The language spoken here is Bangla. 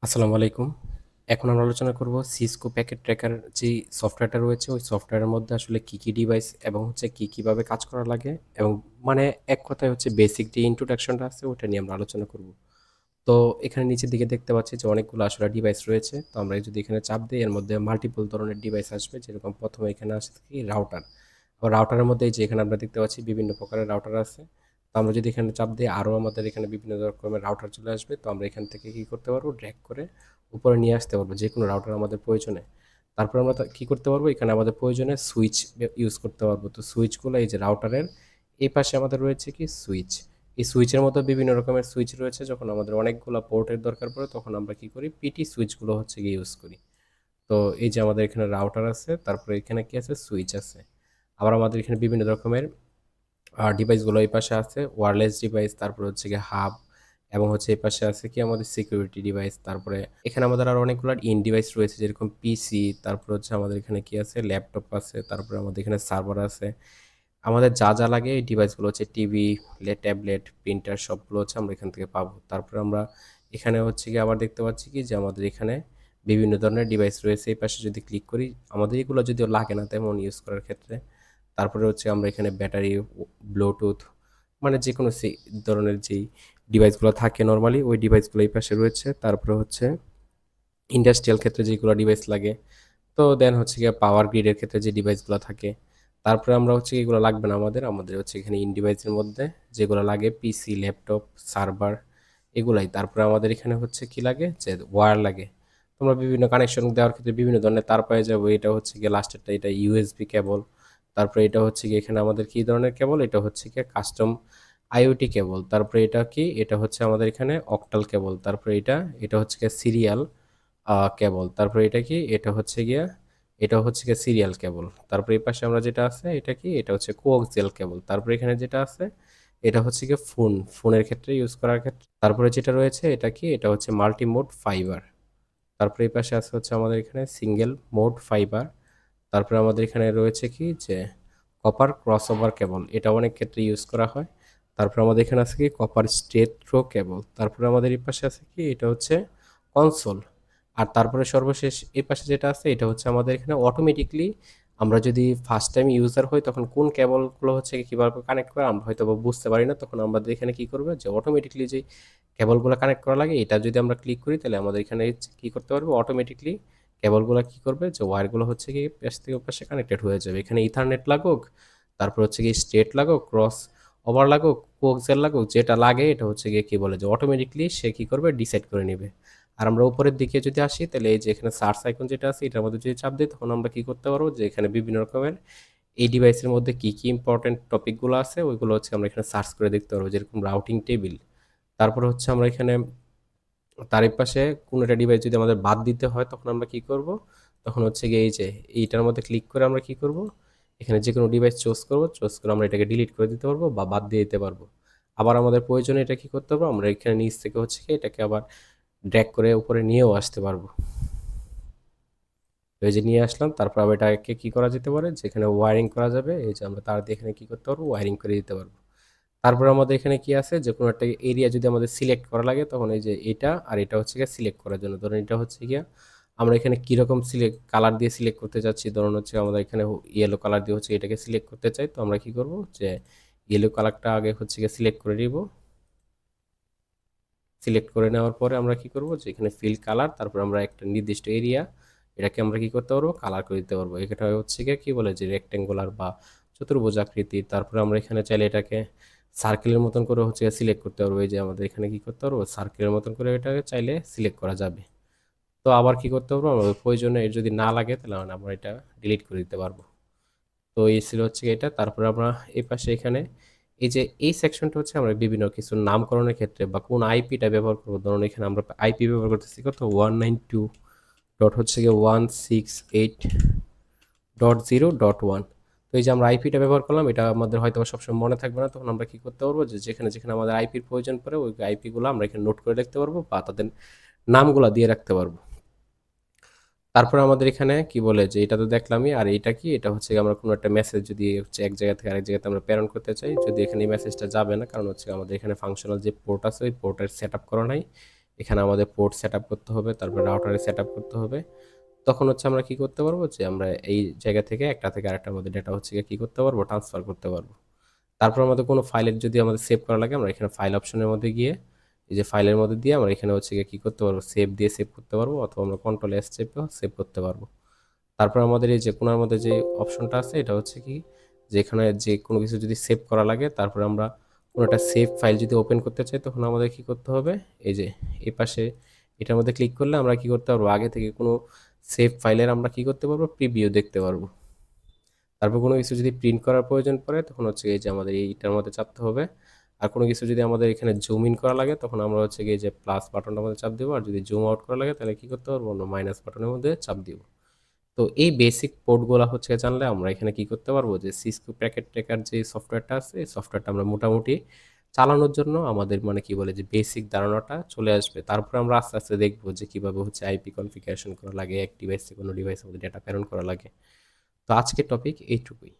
আসসালামু আলাইকুম। এখন আমরা আলোচনা করব সিসকো প্যাকেট ট্র্যাকার যে সফটওয়্যারটা রয়েছে, ওই সফটওয়্যারের মধ্যে আসলে কী, কী ডিভাইস এবং হচ্ছে কীভাবে কাজ করা লাগে এবং মানে এক কথায় হচ্ছে বেসিক যে ইন্ট্রোডাকশনটা আছে ওটা নিয়ে আমরা আলোচনা করব। তো এখানে নিচের দিকে দেখতে পাচ্ছি যে অনেকগুলো আসলে ডিভাইস রয়েছে। তো আমরা যদি এখানে চাপ দিই এর মধ্যে মাল্টিপল ধরনের ডিভাইস আসবে। যেরকম ১ম এ এখানে আসছে কি রাউটার। আবার রাউটারের মধ্যে এই যে এখানে আমরা দেখতে পাচ্ছি বিভিন্ন প্রকারের রাউটার আছে। তো আমরা যদি এখানে চাপ দিই আরও আমাদের এখানে বিভিন্ন রকমের রাউটার চলে আসবে। তো আমরা এখান থেকে কি করতে পারবো? ড্র্যাগ করে উপরে নিয়ে আসতে পারবো যেকোনো রাউটার আমাদের প্রয়োজনে। তারপরে আমরা কি করতে পারবো? এখানে আমাদের প্রয়োজনে সুইচ ইউজ করতে পারবো। তো সুইচগুলো এই যে রাউটারের এই পাশে আমাদের রয়েছে কি সুইচ। এই সুইচের মতো বিভিন্ন রকমের সুইচ রয়েছে। যখন আমাদের অনেকগুলো পোর্টের দরকার পড়ে তখন আমরা কি করি? পিটি সুইচগুলো হচ্ছে গিয়ে ইউজ করি। তো এই যে আমাদের এখানে রাউটার আছে, তারপরে এখানে কি আছে? সুইচ আছে। আবার আমাদের এখানে বিভিন্ন রকমের ডিভাইসগুলো এই পাশে আছে, ওয়্যারলেস ডিভাইস, তারপরে হচ্ছে গিয়ে হাব এবং হচ্ছে এই পাশে আছে কি আমাদের সিকিউরিটি ডিভাইস। তারপরে এখানে আমাদের আরও অনেকগুলো ইন ডিভাইস রয়েছে, যেরকম পিসি, তারপর হচ্ছে আমাদের এখানে কি আছে? ল্যাপটপ আছে, তারপরে আমাদের এখানে সার্ভার আছে। আমাদের যা, যা লাগে এই ডিভাইসগুলো হচ্ছে টিভি, ট্যাবলেট, প্রিন্টার সবগুলো হচ্ছে আমরা এখান থেকে পাবো। তারপরে আমরা এখানে হচ্ছে গিয়ে আবার দেখতে পাচ্ছি কি যে আমাদের এখানে বিভিন্ন ধরনের ডিভাইস রয়েছে। এই পাশে যদি ক্লিক করি, আমাদের এগুলো যদিও লাগে না তেমন ইউজ করার ক্ষেত্রে। তারপরে হচ্ছে আমরা এখানে ব্যাটারি, ব্লুটুথ মানে যেকোনো ধরনের যেই ডিভাইসগুলো থাকে নরমালি ওই ডিভাইসগুলো এই পাশে রয়েছে। তারপরে হচ্ছে ইন্ডাস্ট্রিয়াল ক্ষেত্রে যেগুলো ডিভাইস লাগে। তো দেন হচ্ছে গিয়ে পাওয়ার গ্রিডের ক্ষেত্রে যে ডিভাইসগুলো থাকে। তারপরে আমরা হচ্ছে এগুলো লাগবে না আমাদের হচ্ছে এখানে ইন ডিভাইসের মধ্যে যেগুলো লাগে পিসি, ল্যাপটপ, সার্ভার এগুলাই। তারপরে আমাদের এখানে হচ্ছে কি লাগে? যে ওয়্যার লাগে। তোমরা বিভিন্ন কানেকশন দেওয়ার ক্ষেত্রে বিভিন্ন ধরনের তার পেয়ে যাবো। এটা হচ্ছে গিয়ে লাস্টেরটা, এটা ইউএসবি কেবল। তারপরে এটা হচ্ছে গিয়ে এখানে আমাদের কি ধরনের কেবল? এটা হচ্ছে গিয়ে কাস্টম আইওটি কেবল। তারপরে এটা কি? এটা হচ্ছে আমাদের এখানে অক্টাল কেবল। তারপরে এটা হচ্ছে গিয়ে সিরিয়াল কেবল। তারপরে এটা কি? এটা হচ্ছে গিয়ে সিরিয়াল কেবল। তারপরে এই পাশে আমরা যেটা আছে এটা কি? এটা হচ্ছে কোয়াক্সিয়াল কেবল। তারপরে এখানে যেটা আছে এটা হচ্ছে গিয়ে ফোনের ক্ষেত্রে ইউজ করার ক্ষেত্রে। তারপরে যেটা রয়েছে এটা কি? এটা হচ্ছে মাল্টি মোড ফাইবার। তারপরে এই পাশে আছে হচ্ছে আমাদের এখানে সিঙ্গেল মোড ফাইবার। তারপরে আমাদের এখানে রয়েছে কি? যে কপার ক্রসওভার কেবল। এটা অনেক ক্ষেত্রে ইউজ করা হয়। তারপরে আমাদের এখানে আছে কি? কপার স্ট্রেট থ্রো কেবল। তারপরে আমাদের এই পাশে আছে কি? এটা হচ্ছে কনসোল। আর তারপরে সর্বশেষ এই পাশে যেটা আছে এটা হচ্ছে আমাদের এখানে অটোমেটিকলি আমরা যদি ফার্স্ট টাইম ইউজার হই তখন কোন কেবলগুলো হচ্ছে কীভাবে কানেক্ট করে আমরা হয়তো বুঝতে পারি না, তখন আমাদের এখানে কী করবে? যে অটোমেটিকলি যে কেবলগুলো কানেক্ট করা লাগে এটা যদি আমরা ক্লিক করি তাহলে আমাদের এখানে কী করতে পারবে? অটোমেটিকলি কেবলগুলো কী করবে? যে ওয়্যারগুলো হচ্ছে কি পাশ থেকে পাশে কানেক্টেড হয়ে যাবে। এখানে ইথারনেট লাগুক, তারপর হচ্ছে কি স্ট্রেট লাগুক, ক্রস ওভার লাগুক, কোয়াক্সিয়াল লাগুক, যেটা লাগে এটা হচ্ছে গিয়ে কী বলে যে অটোমেটিকলি সে কী করবে? ডিসাইড করে নেবে। আর আমরা উপরের দিকে যদি আসি তাহলে এই যে এখানে সার্চ আইকন যেটা আছে এটার মধ্যে যদি চাপ দিই তখন আমরা কি করতে পারবো? যে এখানে বিভিন্ন রকমের এই ডিভাইসের মধ্যে কি কি ইম্পর্টেন্ট টপিকগুলো আছে ওইগুলো হচ্ছে আমরা এখানে সার্চ করে দেখতে পারবো, যেরকম রাউটিং টেবিল। তারপরে হচ্ছে আমরা এখানে তার এই পাশে কোনো একটা ডিভাইস যদি আমাদের বাদ দিতে হয় তখন আমরা কি করব? তখন হচ্ছে গিয়ে এই যে এইটার মধ্যে ক্লিক করে আমরা কি করব? এখানে যে কোনো ডিভাইস চুজ করে আমরা এটাকে ডিলিট করে দিতে পারবো বা বাদ দিয়ে দিতে পারবো। আবার আমাদের প্রয়োজনে এটা কি করতে পারবো? আমরা এখানে নিচ থেকে হচ্ছে কি এটাকে আবার ড্র্যাগ করে উপরে নিয়েও আসতে পারবো। তো এই যে নিয়ে আসলাম, তারপর আবার এটাকে কি করা যেতে পারে? যেখানে ওয়্যারিং করা যাবে এই যে আমরা তার দিয়ে এখানে কি করতে পারবো? ওয়্যারিং করে দিতে পারবো। তারপর আমাদের এখানে কি আছে? যে কোনো একটা এরিয়া যদি আমাদের সিলেক্ট করা লাগে তখন এই যে এটা আর এটা হচ্ছে গিয়ে সিলেক্ট করার জন্য। ধরুন এটা হচ্ছে গিয়া আমরা এখানে কিরকম কালার দিয়ে সিলেক্ট করতে চাচ্ছি। ধরুন হচ্ছে আমাদের এখানে ইয়েলো কালার দিয়ে হচ্ছে এটাকে সিলেক্ট করতে চাই। তো আমরা কি করব? যে ইয়েলো কালারটা আগে হচ্ছে গিয়ে সিলেক্ট করে নিব। সিলেক্ট করে নেওয়ার পরে আমরা কি করব? যে এখানে ফিল কালার, তারপর আমরা একটা নির্দিষ্ট এরিয়া এটাকে আমরা কি করতে পারবো? কালার করে দিতে পারবো। এটা হচ্ছে গিয়ে কি বলে যে রেক্টেঙ্গুলার বা চতুর্ভুজ আকৃতির। তারপরে আমরা এখানে চাইলে এটাকে সার্কেলের মতন করে হচ্ছে সিলেক্ট করতে পারবো। এই যে আমাদের এখানে কি করতে পারবো? সার্কেলের মতন করে এটাকে চাইলে সিলেক্ট করা যাবে। তো আবার কি করতে পারবো? আমাদের প্রয়োজনে এর যদি না লাগে তাহলে আমরা এটা ডিলিট করে দিতে পারবো। তো এই ছিল হচ্ছে এটা। তারপরে আমরা এই পাশে এখানে এই যে এই সেকশনটা হচ্ছে আমরা বিভিন্ন কিছু নামকরণের ক্ষেত্রে বা কোন আইপিটা ব্যবহার করবো। ধরুন এখানে আমরা আইপি ব্যবহার করতেছি কত? 192 ডট হচ্ছে গিয়ে 168.0.1। তো এই যে আমরা আইপিটা ব্যবহার করলাম এটা আমাদের হয়তো সবসময় মনে থাকবে না, তখন আমরা কি করতে পারবো? যে যেখানে যেখানে আমাদের আইপির প্রয়োজন পড়ে ওই আইপিগুলো আমরা এখানে নোট করে রাখতে পারবো বা তাদের নামগুলা দিয়ে রাখতে পারবো। তারপরে আমাদের এখানে কি বলে যে এটা তো দেখলামই, আর এইটা কি? এটা হচ্ছে আমরা কোনো একটা মেসেজ যদি হচ্ছে এক জায়গা থেকে আরেক জায়গাতে আমরা প্রেরণ করতে চাই, যদি এখানে এই মেসেজটা যাবে না, কারণ হচ্ছে আমাদের এখানে ফাংশনাল যে পোর্ট আছে ওই পোর্টের সেট আপ করা নাই। এখানে আমাদের পোর্ট সেট আপ করতে হবে, তারপরে রাউটারে সেট আপ করতে হবে। তখন হচ্ছে আমরা কি করতে পারবো যে আমরা এই জায়গা থেকে একটা থেকে আরেকটার মধ্যে ডেটা হচ্ছে গিয়ে কি করতে পারবো, ট্রান্সফার করতে পারবো। তারপর আমাদের কোনো ফাইলের যদি আমাদের সেভ করা লাগে, আমরা এখানে ফাইল অপশনের মধ্যে গিয়ে এই যে ফাইলের মধ্যে দিয়ে আমরা এখানে হচ্ছে গিয়ে কী করতে পারবো, সেভ দিয়ে সেভ করতে পারবো, অথবা আমরা কন্ট্রোল এস চেপেও সেভ করতে পারবো। তারপর আমাদের এই যে কোনার মধ্যে যে অপশনটা আছে, এটা হচ্ছে কি যে এখানে যে কোনো কিছু যদি সেভ করা লাগে, তারপরে আমরা কোনো একটা সেভ ফাইল যদি ওপেন করতে চাই, তখন আমাদের কি করতে হবে, এই যে এই পাশে এটার মধ্যে ক্লিক করলে আমরা কি করতে পারবো, আগে থেকে কোনো সেভ ফাইলের আমরা কি করতে পারবো, প্রিভিউ দেখতে পারবো। তারপর কোনো কিছু যদি প্রিন্ট করার প্রয়োজন পড়ে, তখন হচ্ছে এই যে আমাদের এইটার মধ্যে চাপতে হবে। আর কোনো কিছু যদি আমাদের এখানে জুম ইন করা লাগে, তখন আমরা হচ্ছে এই যে প্লাস বাটনটার মধ্যে চাপ দেবো। আর যদি জুম আউট করা লাগে, তাহলে কি করতে পারবো, আমরা মাইনাস বাটনের মধ্যে চাপ দিব। তো এই বেসিক পোর্টগুলো হচ্ছে জানলে আমরা এখানে কি করতে পারবো, যে সিসকো প্যাকেট ট্র্যাকার যে সফটওয়্যারটা আছে, এই সফটওয়্যারটা আমরা মোটামুটি চালানোর জন্য আমাদের মানে কি বলে যে বেসিক ধারণাটা চলে আসবে। তারপর আমরা আস্তে আস্তে দেখবো যে কিভাবে হচ্ছে আইপি কনফিগারেশন করা লাগে, এক ডিভাইস থেকে কোনো ডিভাইসের মধ্যে ডেটা প্রেরণ করা লাগে। তো আজকের টপিক এইটুকুই।